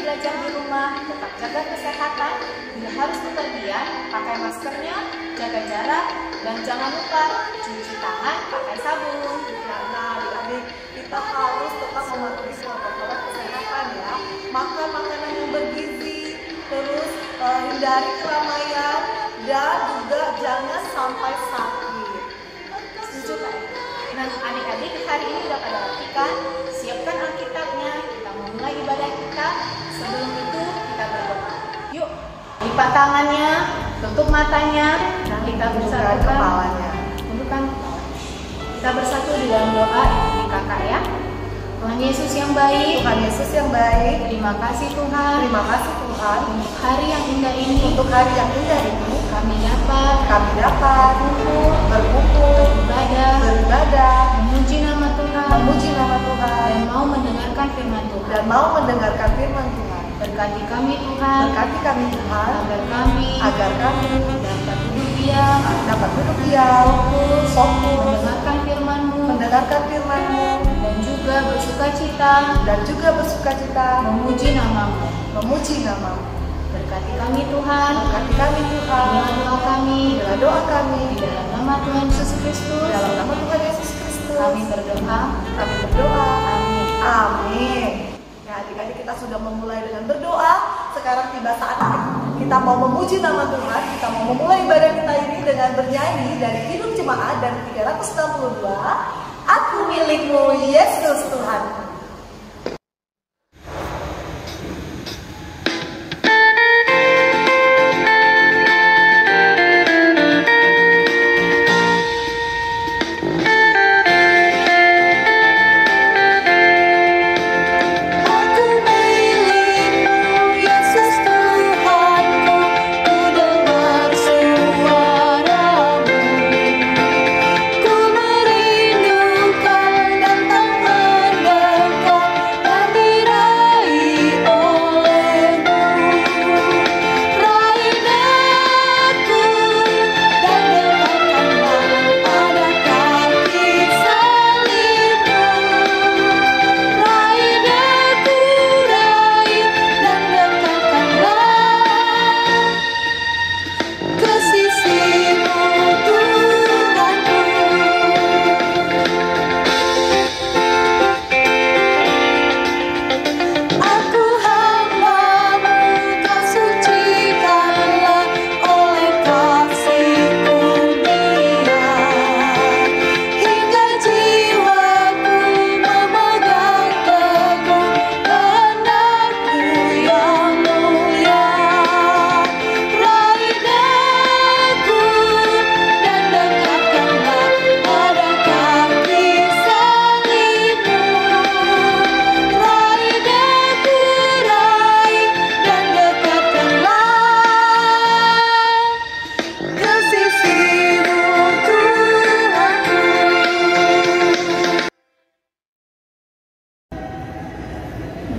belajar di rumah, tetap jaga kesehatan, bila harus bepergian, pakai maskernya, jaga jarak, dan jangan lupa cuci tangan pakai sabun. Nah, adik-adik, kita harus tetap mematuhi protokol kesehatan ya. Makan makanan yang bergizi, terus hindari keramaian, dan juga jangan sampai sakit. Setuju kan? Nah, adik-adik hari ini udah pada rapikan, siapkan Alkitabnya, kita memulai ibadah kita. Sebelum itu kita berdoa. Yuk, lipat tangannya, tutup matanya, dan kita bersatu kepalanya. Tundukkan kepala. Kita bersatu di dalam doa di kakak ya. Tuhan Yesus yang baik, Tuhan Yesus yang baik, terima kasih Tuhan. terima kasih Tuhan Untuk hari yang indah ini, untuk hari yang indah ini. kami dapat berkumpul, beribadah, memuji nama Tuhan, Tuhan, dan mau mendengarkan firman Tuhan. dan mau mendengarkan firman Tuhan. Berkati kami Tuhan, Berkati kami Tuhan, agar kami dapat duduk diam, fokus, mendengarkan firman-Mu, dan juga bersuka cita, memuji nama-Mu. Berkati kami Tuhan, inilah doa kami, di dalam nama Tuhan Yesus Kristus. Kami berdoa. Amin. Amin. Ya, adik-adik, kita sudah memulai dengan berdoa. Sekarang tiba saat kita mau memuji nama Tuhan. Kita mau memulai ibadah kita ini dengan bernyanyi dari Kidung Jemaat dan 362. Aku milikmu, Yesus Tuhan.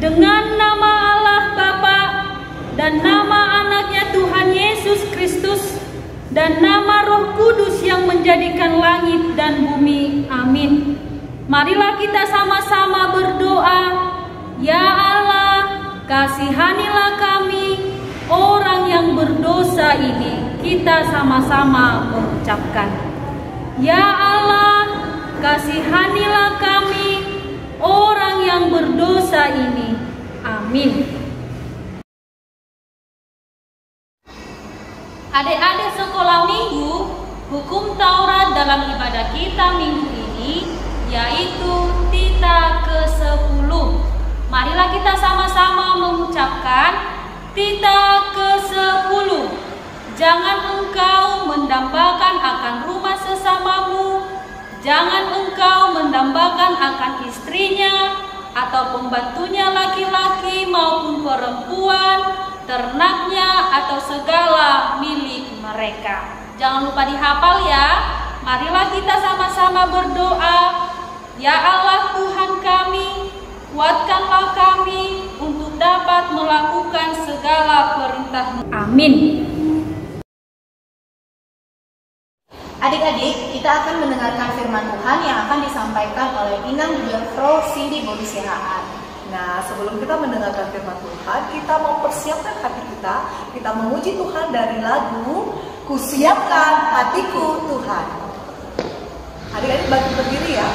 Dengan nama Allah Bapa dan nama anaknya Tuhan Yesus Kristus dan nama Roh Kudus yang menjadikan langit dan bumi. Amin. Marilah kita sama-sama berdoa. Ya Allah, kasihanilah kami orang yang berdosa ini. Kita sama-sama mengucapkan. Ya Allah, kasihanilah kami orang yang berdosa ini. Amin. Adik-adik sekolah minggu, hukum Taurat dalam ibadah kita minggu ini yaitu Tita ke-10. Marilah kita sama-sama mengucapkan Tita ke-10. Jangan engkau mendambakan akan rumah sesamamu, jangan engkau mendambakan akan istrinya atau pembantunya laki-laki maupun perempuan, ternaknya atau segala milik mereka. Jangan lupa dihafal ya. Marilah kita sama-sama berdoa. Ya Allah Tuhan kami, kuatkanlah kami untuk dapat melakukan segala perintah-Mu. Amin. Adik-adik, kita akan mendengarkan firman Tuhan yang akan disampaikan oleh Inang Diafro Cindy Bodi Sihaan. Nah, sebelum kita mendengarkan firman Tuhan, Tuhan, kita mempersiapkan hati kita memuji Tuhan dari lagu Kusiapkan Hatiku Tuhan. Adik-adik bantu berdiri ya.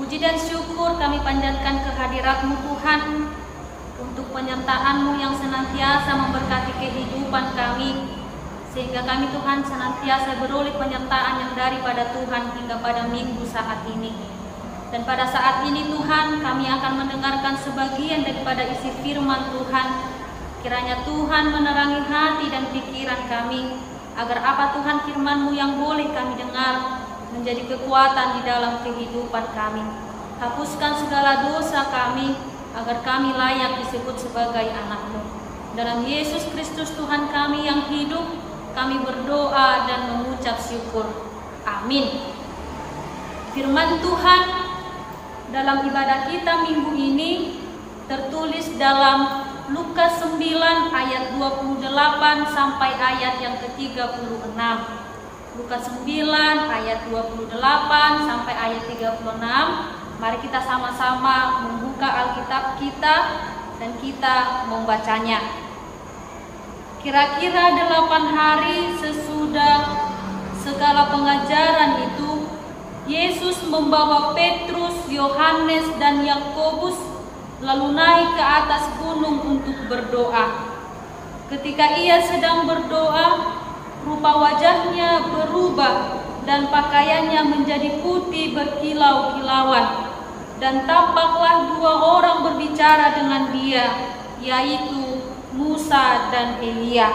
Puji dan syukur kami panjatkan kehadirat-Mu Tuhan untuk penyertaan-Mu yang senantiasa memberkati kehidupan kami, sehingga kami Tuhan senantiasa beroleh penyertaan yang daripada Tuhan hingga pada minggu saat ini. Dan pada saat ini Tuhan, kami akan mendengarkan sebagian daripada isi firman Tuhan. Kiranya Tuhan menerangi hati dan pikiran kami, agar apa Tuhan firman-Mu yang boleh kami dengar menjadi kekuatan di dalam kehidupan kami. Hapuskan segala dosa kami, agar kami layak disebut sebagai anak-Mu. Dalam Yesus Kristus Tuhan kami yang hidup, kami berdoa dan mengucap syukur. Amin. Firman Tuhan dalam ibadah kita minggu ini tertulis dalam Lukas 9 ayat 28 sampai ayat yang ke-36. Lukas 9 ayat 28 sampai ayat 36. Mari kita sama-sama membuka Alkitab kita dan kita membacanya. Kira-kira 8 hari sesudah segala pengajaran itu, Yesus membawa Petrus, Yohanes, dan Yakobus lalu naik ke atas gunung untuk berdoa. Ketika ia sedang berdoa, rupa wajahnya berubah dan pakaiannya menjadi putih berkilau-kilauan. Dan tampaklah 2 orang berbicara dengan dia, yaitu Musa dan Elia.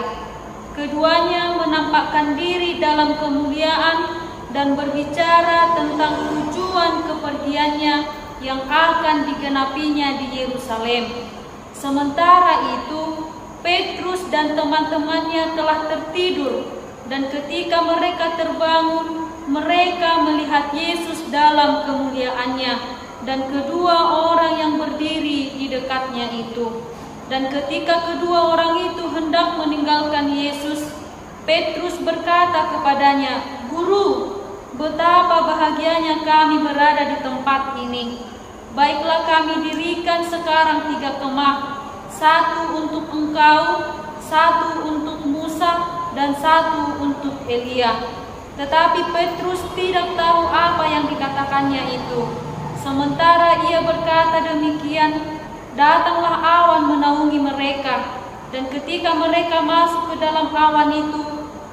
Keduanya menampakkan diri dalam kemuliaan dan berbicara tentang tujuan kepergiannya yang akan digenapinya di Yerusalem. Sementara itu, Petrus dan teman-temannya telah tertidur, dan ketika mereka terbangun, mereka melihat Yesus dalam kemuliaannya dan kedua orang yang berdiri di dekatnya itu. Dan ketika kedua orang itu hendak meninggalkan Yesus, Petrus berkata kepadanya, "Guru, betapa bahagianya kami berada di tempat ini. Baiklah kami dirikan sekarang 3 kemah, 1 untuk engkau, 1 untuk Musa, dan 1 untuk Elia." Tetapi Petrus tidak tahu apa yang dikatakannya itu. Sementara ia berkata demikian, datanglah awan menaungi mereka, dan ketika mereka masuk ke dalam awan itu,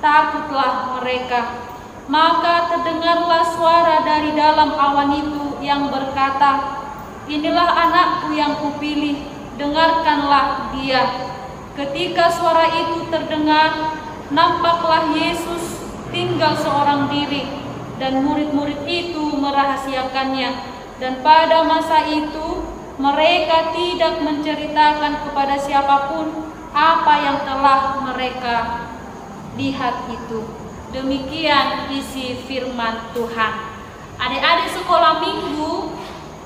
takutlah mereka. Maka terdengarlah suara dari dalam awan itu yang berkata, "Inilah anakku yang kupilih, dengarkanlah dia." Ketika suara itu terdengar, nampaklah Yesus tinggal seorang diri, dan murid-murid itu merahasiakannya. Dan pada masa itu mereka tidak menceritakan kepada siapapun apa yang telah mereka lihat itu. Demikian isi firman Tuhan. Adik-adik sekolah minggu,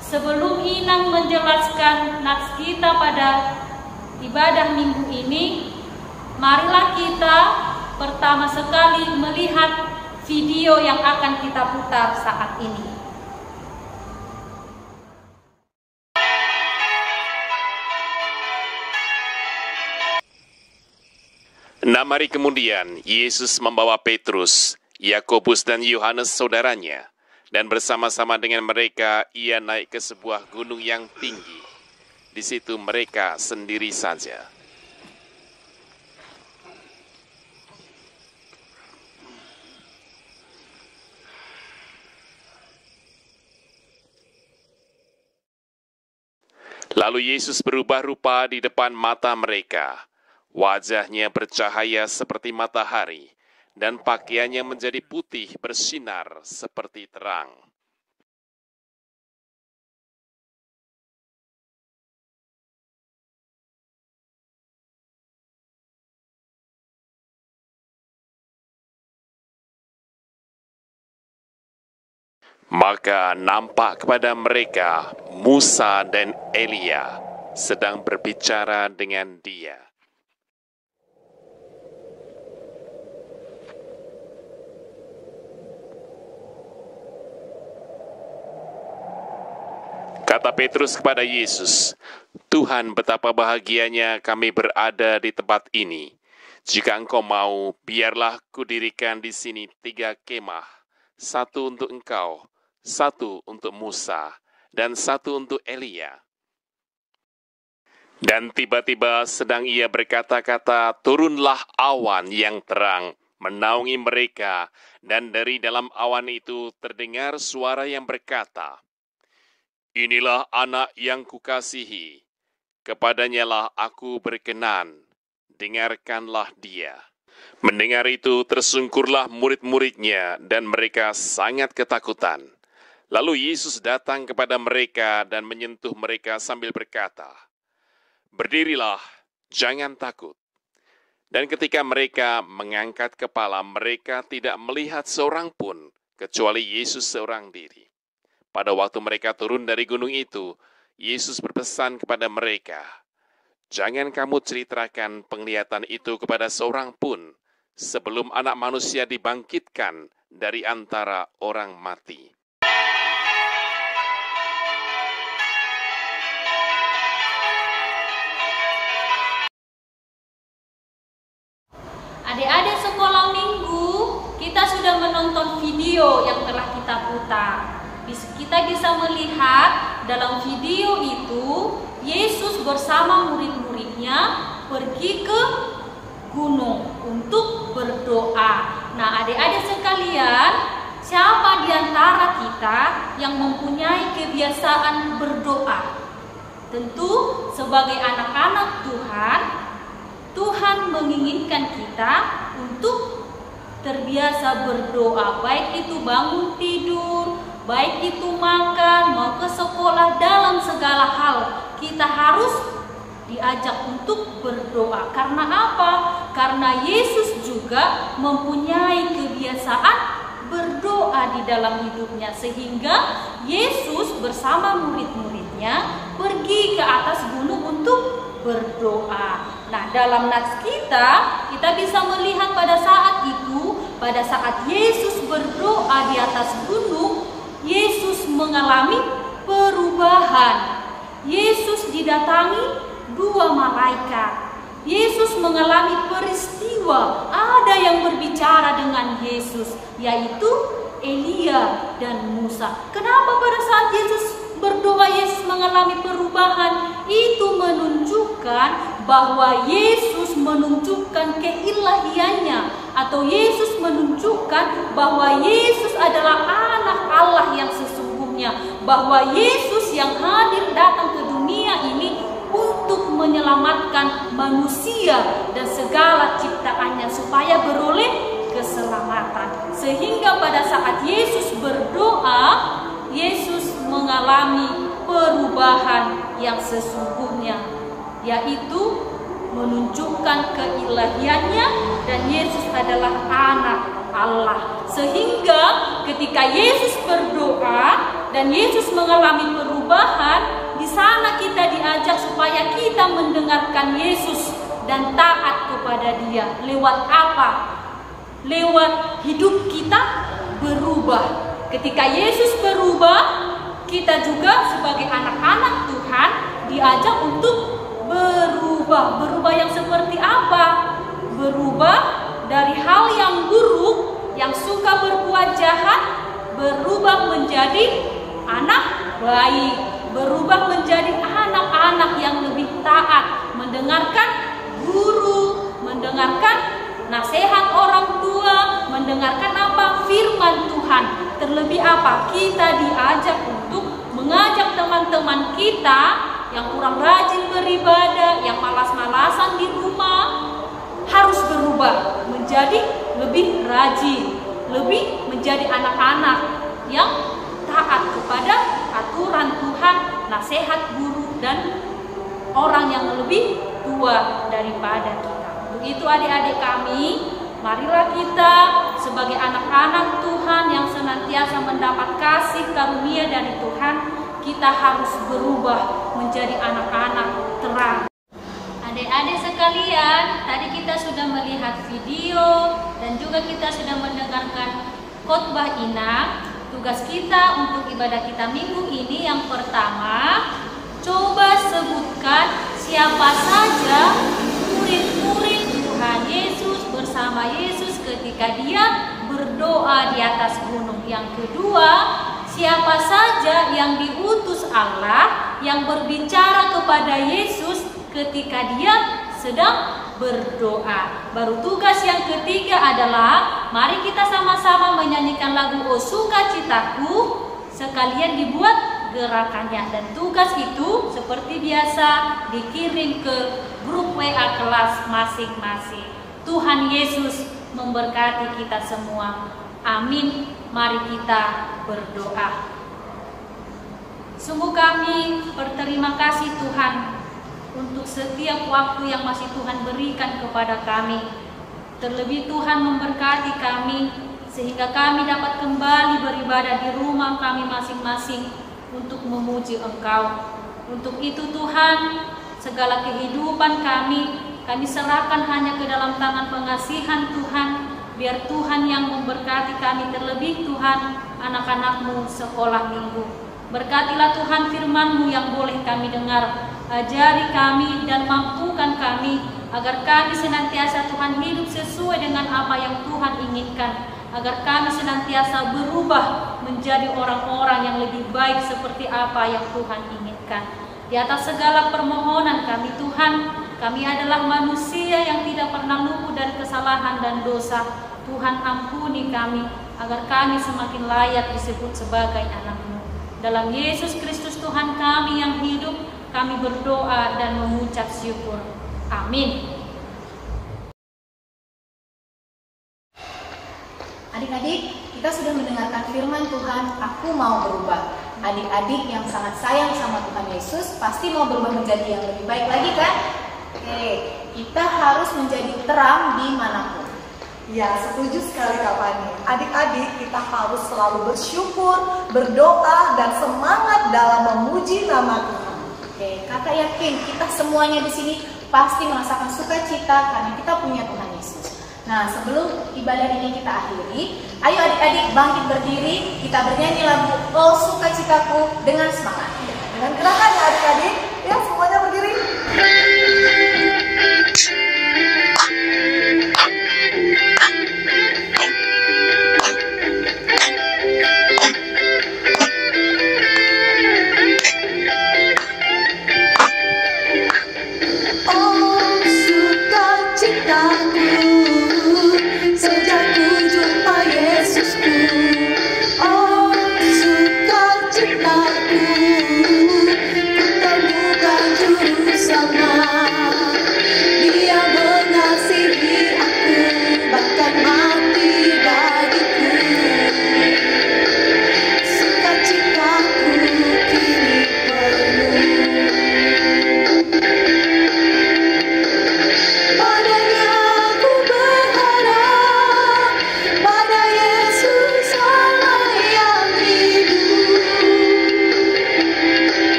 sebelum Inang menjelaskan nats kita pada ibadah minggu ini, marilah kita pertama sekali melihat video yang akan kita putar saat ini. 6 hari kemudian, Yesus membawa Petrus, Yakobus dan Yohanes saudaranya, dan bersama-sama dengan mereka ia naik ke sebuah gunung yang tinggi. Di situ mereka sendiri saja. Lalu Yesus berubah rupa di depan mata mereka. Wajahnya bercahaya seperti matahari, dan pakaiannya menjadi putih bersinar seperti terang. Maka nampak kepada mereka Musa dan Elia sedang berbicara dengan dia. Kata Petrus kepada Yesus, "Tuhan, betapa bahagianya kami berada di tempat ini. Jika Engkau mau, biarlah kudirikan di sini 3 kemah, 1 untuk Engkau, 1 untuk Musa, dan 1 untuk Elia." Dan tiba-tiba sedang ia berkata-kata, turunlah awan yang terang, menaungi mereka, dan dari dalam awan itu terdengar suara yang berkata, "Inilah anak yang kukasihi, kepadanyalah aku berkenan, dengarkanlah dia." Mendengar itu, tersungkurlah murid-muridnya dan mereka sangat ketakutan. Lalu Yesus datang kepada mereka dan menyentuh mereka sambil berkata, "Berdirilah, jangan takut." Dan ketika mereka mengangkat kepala, mereka tidak melihat seorang pun, kecuali Yesus seorang diri. Pada waktu mereka turun dari gunung itu, Yesus berpesan kepada mereka, "Jangan kamu ceritakan penglihatan itu kepada seorang pun, sebelum Anak Manusia dibangkitkan dari antara orang mati." Adik-adik sekolah minggu, kita sudah menonton video yang telah kita putar. Kita bisa melihat dalam video itu, Yesus bersama murid-muridnya pergi ke gunung untuk berdoa. Nah, adik-adik sekalian, siapa di antara kita yang mempunyai kebiasaan berdoa? Tentu sebagai anak-anak Tuhan, Tuhan menginginkan kita untuk terbiasa berdoa, baik itu bangun tidur, baik itu makan, mau ke sekolah, dalam segala hal kita harus diajak untuk berdoa. Karena apa? Karena Yesus juga mempunyai kebiasaan berdoa di dalam hidupnya, sehingga Yesus bersama murid-muridnya pergi ke atas gunung untuk berdoa. Nah, dalam nats kita bisa melihat pada saat itu, pada saat Yesus berdoa di atas gunung, Yesus mengalami perubahan. Yesus didatangi 2 malaikat. Yesus mengalami peristiwa, ada yang berbicara dengan Yesus, yaitu Elia dan Musa. Kenapa pada saat Yesus berdoa, Yesus mengalami perubahan? Itu menunjukkan bahwa Yesus menunjukkan keilahiannya, atau Yesus menunjukkan bahwa Yesus adalah anak Allah yang sesungguhnya, bahwa Yesus yang hadir datang ke dunia ini untuk menyelamatkan manusia dan segala ciptaannya supaya beroleh keselamatan. Sehingga pada saat Yesus berdoa, Yesus mengalami perubahan yang sesungguhnya, yaitu menunjukkan keilahiannya dan Yesus adalah anak Allah. Sehingga ketika Yesus berdoa dan Yesus mengalami perubahan, di sana kita diajak supaya kita mendengarkan Yesus dan taat kepada Dia. Lewat apa? Lewat hidup kita berubah. Ketika Yesus berubah, kita juga sebagai anak-anak Tuhan diajak untuk berubah. Berubah yang seperti apa? Berubah dari hal yang buruk, yang suka berbuat jahat, berubah menjadi anak baik, berubah menjadi anak-anak yang lebih taat, mendengarkan guru, mendengarkan nasihat orang tua, mendengarkan apa? Firman Tuhan. Terlebih apa? Kita diajak untuk mengajak teman-teman kita yang kurang rajin beribadah, yang malas-malasan di rumah, harus berubah menjadi lebih rajin, lebih menjadi anak-anak yang taat kepada aturan Tuhan, nasihat guru, dan orang yang lebih tua daripada kita. Begitu adik-adik kami, marilah kita sebagai anak-anak Tuhan yang senantiasa mendapat kasih karunia dari Tuhan, kita harus berubah menjadi anak-anak terang. Adik-adik sekalian, tadi kita sudah melihat video dan juga kita sudah mendengarkan khotbah Ina. Tugas kita untuk ibadah kita minggu ini yang pertama, coba sebutkan siapa saja murid-murid Tuhan Yesus bersama Yesus ketika Dia berdoa di atas gunung. Yang kedua, siapa saja yang diutus Allah yang berbicara kepada Yesus ketika Dia sedang berdoa. Baru tugas yang ketiga adalah mari kita sama-sama menyanyikan lagu "O Sukacitaku", sekalian dibuat gerakannya. Dan tugas itu seperti biasa dikirim ke grup WA kelas masing-masing. Tuhan Yesus memberkati kita semua. Amin. Mari kita berdoa. Sungguh kami berterima kasih Tuhan untuk setiap waktu yang masih Tuhan berikan kepada kami. Terlebih Tuhan memberkati kami sehingga kami dapat kembali beribadah di rumah kami masing-masing untuk memuji Engkau. Untuk itu Tuhan, segala kehidupan kami serahkan hanya ke dalam tangan pengasihan Tuhan. Biar Tuhan yang memberkati kami, terlebih Tuhan anak-anak-Mu sekolah minggu. Berkatilah Tuhan firman-Mu yang boleh kami dengar. Ajari kami dan mampukan kami agar kami senantiasa Tuhan hidup sesuai dengan apa yang Tuhan inginkan. Agar kami senantiasa berubah menjadi orang-orang yang lebih baik seperti apa yang Tuhan inginkan. Di atas segala permohonan kami Tuhan, kami adalah manusia yang tidak pernah luput dari kesalahan dan dosa. Tuhan ampuni kami agar kami semakin layak disebut sebagai anak-Mu. Dalam Yesus Kristus Tuhan kami yang hidup, kami berdoa dan mengucap syukur. Amin. Adik-adik, kita sudah mendengarkan firman Tuhan, aku mau berubah. Adik-adik yang sangat sayang sama Tuhan Yesus pasti mau berubah menjadi yang lebih baik lagi kan? Oke, kita harus menjadi terang dimanapun. Ya, setuju sekali Kak Fani. Adik-adik, kita harus selalu bersyukur, berdoa, dan semangat dalam memuji nama Tuhan. Oke, Kakak yakin kita semuanya di sini pasti merasakan sukacita karena kita punya Tuhan Yesus. Nah, sebelum ibadah ini kita akhiri, ayo adik-adik bangkit berdiri, kita bernyanyi lagu Oh Sukacitaku dengan semangat. Dengan gerakan ya adik-adik, ya semuanya berdiri.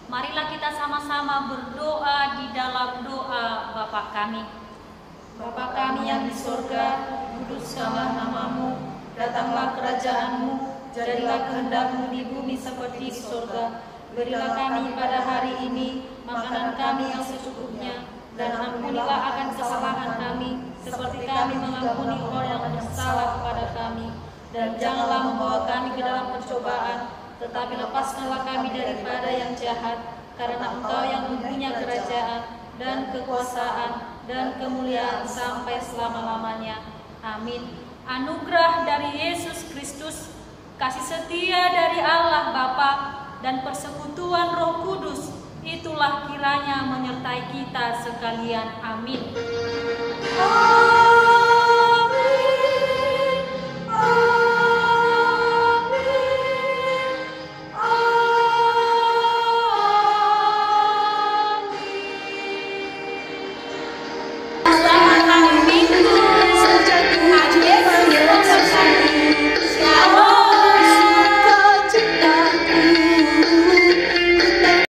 Marilah kita sama-sama berdoa di dalam doa Bapa kami. Bapa kami yang di surga, kuduskanlah nama-Mu, datanglah kerajaan-Mu, jadilah kehendak-Mu di bumi seperti di surga. Berilah kami pada hari ini makanan kami yang secukupnya, dan ampunilah akan kesalahan kami, seperti kami mengampuni orang yang bersalah kepada kami. dan janganlah membawa kami ke dalam pencobaan, tetapi lepaskanlah kami daripada yang jahat, karena Engkau yang mempunyai kerajaan dan kekuasaan dan kemuliaan sampai selama-lamanya. Amin. Anugerah dari Yesus Kristus, kasih setia dari Allah Bapa, dan persekutuan Roh Kudus, itulah kiranya menyertai kita sekalian. Amin.